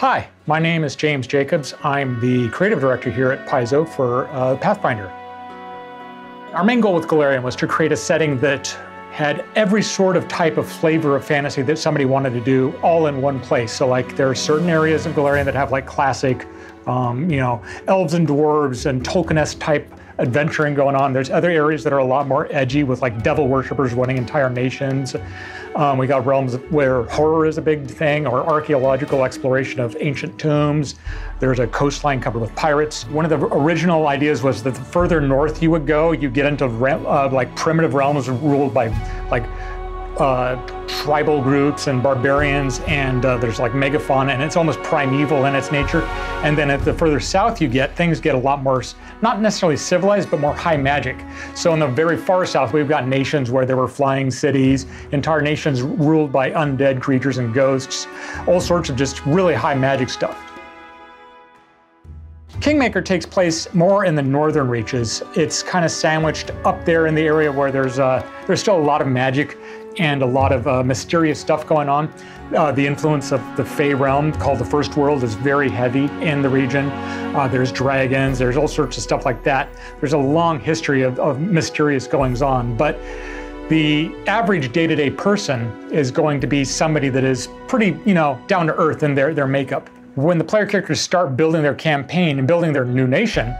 Hi, my name is James Jacobs. I'm the creative director here at Paizo for Pathfinder. Our main goal with Golarion was to create a setting that had every sort of type of flavor of fantasy that somebody wanted to do all in one place. So like there are certain areas of Golarion that have like classic, elves and dwarves and Tolkien-esque type adventuring going on. There's other areas that are a lot more edgy with like devil worshippers running entire nations. We got realms where horror is a big thing, or archaeological exploration of ancient tombs. There's a coastline covered with pirates. One of the original ideas was that the further north you would go, you get into like primitive realms ruled by like tribal groups and barbarians, and there's like megafauna, and it's almost primeval in its nature. And then at the further south you get, things get a lot more, not necessarily civilized, but more high magic. So in the very far south, we've got nations where there were flying cities, entire nations ruled by undead creatures and ghosts, all sorts of just really high magic stuff. Kingmaker takes place more in the northern reaches. It's kind of sandwiched up there in the area where there's still a lot of magic and a lot of mysterious stuff going on. The influence of the Fey realm, called the First World, is very heavy in the region. There's dragons, there's all sorts of stuff like that. There's a long history of mysterious goings-on, but the average day-to-day person is going to be somebody that is pretty, down to earth in their makeup. When the player characters start building their campaign and building their new nation,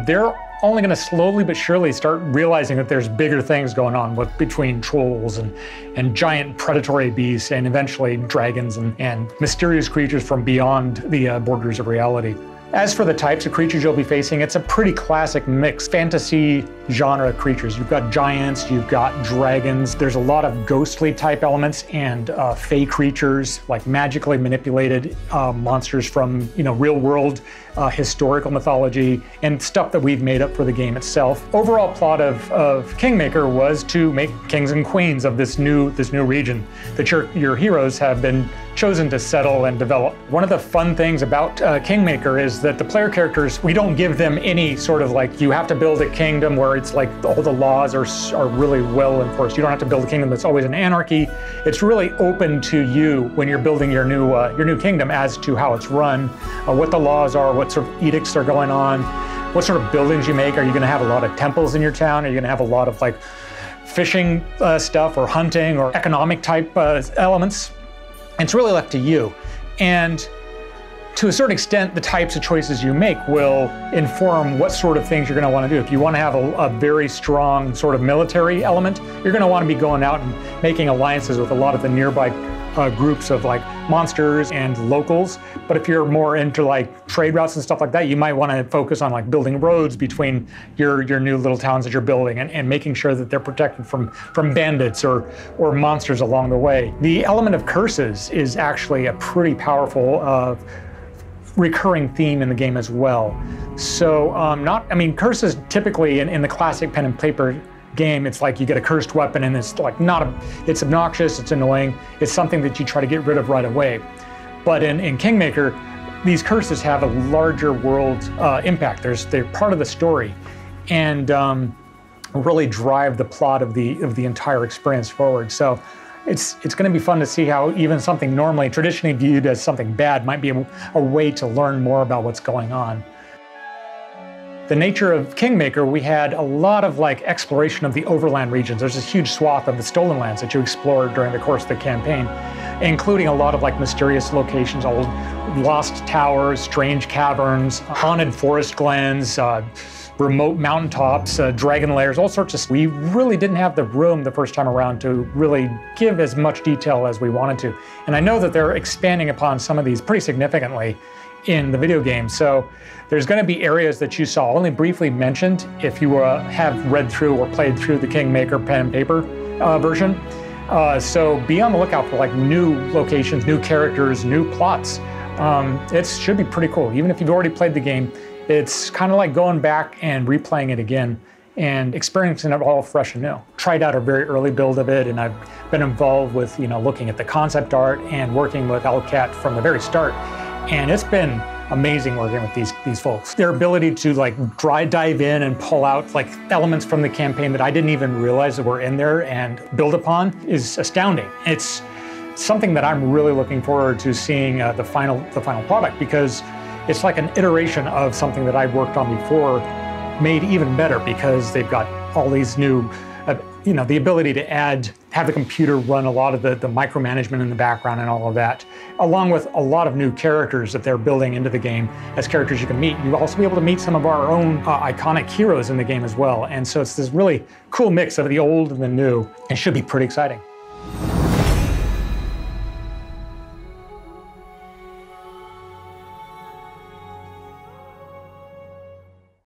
they're only going to slowly but surely start realizing that there's bigger things going on between trolls and giant predatory beasts, and eventually dragons and mysterious creatures from beyond the borders of reality. As for the types of creatures you'll be facing, it's a pretty classic mixed fantasy genre creatures. You've got giants, you've got dragons, there's a lot of ghostly type elements and fey creatures, like magically manipulated monsters from real world historical mythology and stuff that we've made up for the game itself. Overall plot of Kingmaker was to make kings and queens of this new region that your heroes have been chosen to settle and develop. One of the fun things about Kingmaker is that the player characters, we don't give them any sort of like, you have to build a kingdom where it's like all the laws are really well enforced. You don't have to build a kingdom that's always an anarchy. It's really open to you when you're building your new kingdom as to how it's run, what the laws are, what sort of edicts are going on, what sort of buildings you make. Are you going to have a lot of temples in your town? Are you going to have a lot of like fishing stuff or hunting or economic type elements? It's really left to you. And to a certain extent, the types of choices you make will inform what sort of things you're going to want to do. If you want to have a very strong sort of military element, you're going to want to be going out and making alliances with a lot of the nearby groups of like monsters and locals. But if you're more into like trade routes and stuff like that, you might want to focus on like building roads between your new little towns that you're building, and making sure that they're protected from bandits or monsters along the way. The element of curses is actually a pretty powerful recurring theme in the game as well. So curses typically in the classic pen and paper game, it's like you get a cursed weapon and it's like it's obnoxious, it's annoying, it's something that you try to get rid of right away. But in Kingmaker, these curses have a larger world impact. They're part of the story, and really drive the plot of the entire experience forward. So it's going to be fun to see how even something normally traditionally viewed as something bad might be a way to learn more about what's going on. The nature of Kingmaker, we had a lot of like exploration of the overland regions. There's this huge swath of the stolen lands that you explored during the course of the campaign, including a lot of like mysterious locations, old lost towers, strange caverns, haunted forest glens, remote mountaintops, dragon lairs, all sorts of. We really didn't have the room the first time around to really give as much detail as we wanted to. And I know that they're expanding upon some of these pretty significantly in the video game. So there's going to be areas that you saw only briefly mentioned if you have read through or played through the Kingmaker pen and paper version. So be on the lookout for like new locations, new characters, new plots. It should be pretty cool. Even if you've already played the game, it's kind of like going back and replaying it again and experiencing it all fresh and new. Tried out a very early build of it, and I've been involved with looking at the concept art and working with Owlcat from the very start. And it's been amazing working with these folks. Their ability to like dive in and pull out like elements from the campaign that I didn't even realize that were in there and build upon is astounding. It's something that I'm really looking forward to seeing the final product, because it's like an iteration of something that I've worked on before, made even better, because they've got all these new, the ability to have the computer run a lot of the micromanagement in the background and all of that, along with a lot of new characters that they're building into the game as characters you can meet. You'll also be able to meet some of our own iconic heroes in the game as well. And so it's this really cool mix of the old and the new. It should be pretty exciting.